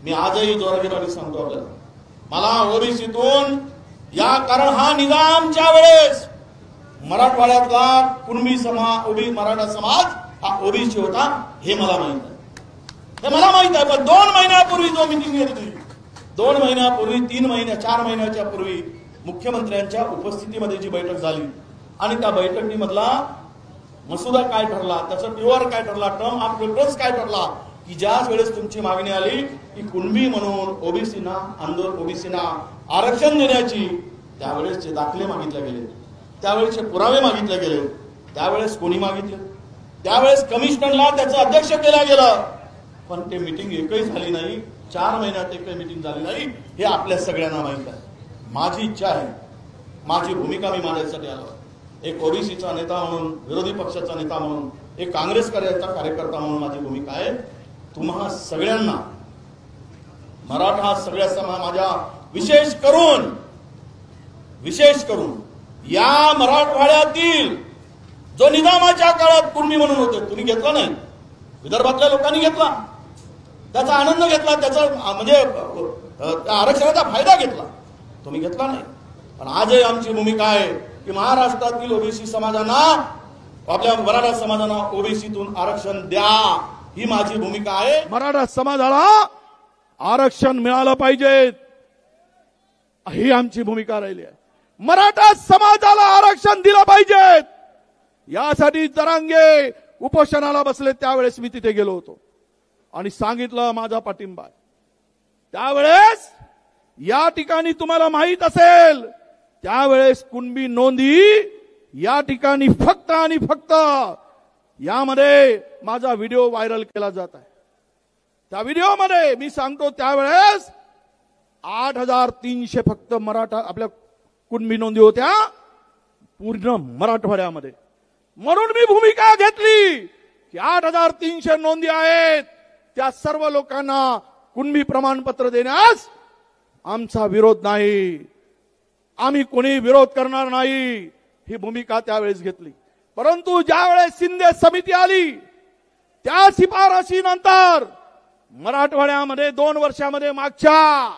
मी आजही जोराजोराने सांगतो आपल्याला, मला ओबीसीतून या, कारण हा निजामच्या वेळेस मराठवाड्यातला कुणबी मराठा समाज हा ओबीसी होता, हे मला माहित आहे, हे मला माहित आहे. पण 2 महिन्यापूर्वी जो मीटिंग घेतली, 2 महिन्यापूर्वी, 3 महिन्या 4 महिन्याच्या पूर्वी मुख्यमंत्र्यांच्या उपस्थितीमध्ये जी बैठक झाली आणि त्या बैठकीमधला मसुदा काय ठरला, त्याचं टीओआर काय ठरला, टर्म ऑफ रेफरन्स काय ठरला, की ज्या वेळेस तुमची मागणी आली की कुणबी म्हणून ओबीसीना आरक्षण देण्याची, त्यावेळेसचे दाखले मागितले गेले, त्यावेळेसचे पुरावे मागितले गेले, त्यावेळेस कोणी मागितले, त्यावेळेस कमिशनरला त्याचं अध्यक्ष केलं गेलं, पण ते मीटिंग एकही झाली नाही. 4 महिन्यात एकही मीटिंग झाली नाही, हे आपल्या सगळ्यांना माहित आहे. माझी इच्छा आहे, माझी भूमिका मी मांडण्यासाठी आलो, एक ओबीसीचा नेता म्हणून, विरोधी पक्षाचा नेता म्हणून, एक काँग्रेस कार्यकर्ता म्हणून माझी भूमिका आहे. तुम्हा सगळ्यांना, मराठा सगळ्या समाजाच्या विशेष करून या मराठवाड्यातील जो निजामाच्या काळात कुणबी म्हणून होते, तुम्ही घेतला नाही, विदर्भातल्या लोकांनी घेतला, त्याचा आनंद घेतला, त्याचा म्हणजे आरक्षणाचा फायदा घेतला, तुम्ही घेतला नाही. पण आजही आमची भूमिका आहे की महाराष्ट्रातील ओबीसी समाजांना, आपल्या मराठा समाजांना ओबीसीतून आरक्षण द्या, ही माझी भूमिका आहे. मराठा समाजाला आरक्षण मिळालं पाहिजे, ही आमची भूमिका राहिली आहे. मराठा समाजाला आरक्षण दिलं पाहिजे, यासाठी जरांगे उपोषणाला बसले. त्यावेळेस मी तिथे गेलो होतो आणि सांगितलं माझा पाठिंबा. त्यावेळेस या ठिकाणी तुम्हाला माहित असेल, त्यावेळेस कुणबी नोंदी या ठिकाणी फक्त आणि फक्त यामध्ये माझा व्हिडिओ व्हायरल केला जात आहे. त्या व्हिडिओमध्ये मी सांगतो, त्यावेळेस 8,300 फक्त मराठा आपल्या कुणबी नोंदी होत्या पूर्ण मराठवाड्यामध्ये. म्हणून मी भूमिका घेतली की 8,300 नोंदी आहेत, त्या सर्व लोकांना कुणबी प्रमाणपत्र देण्यास आमचा विरोध नाही, आम्ही कोणी विरोध करणार नाही, ही भूमिका त्यावेळेस घेतली. परंतु ज्यावेळेस शिंदे समिती आली, त्या शिफारशीनंतर मराठवाड्यामध्ये 2 वर्षामध्ये मागच्या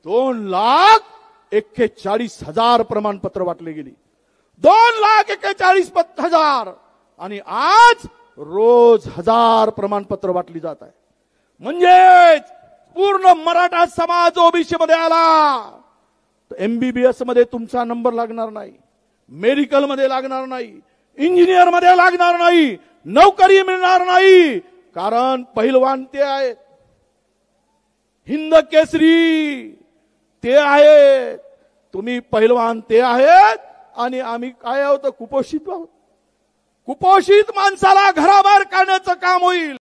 2,41,000 प्रमाणपत्र वाटले गेली, 2,41,000, आणि आज रोज 1,000 प्रमाणपत्र वाटली जात आहे. म्हणजे पूर्ण मराठा समाज ओबीसी मध्ये आला. एमबीबीएस मध्ये तुमचा नंबर लागणार नाही, मेडिकल मध्ये लागणार नाही, इंजिनियर मध्ये लागणार नाही, नोकरी मिळणार नाही, कारण पहिलवान ते आहेत, हिंद केसरी ते आहेत, तुम्ही पहिलवान ते आहेत, आणि आम्ही काय आहोत, कुपोषित आहोत. कुपोषित माणसाला घराबाहेर काढण्याचं काम होईल.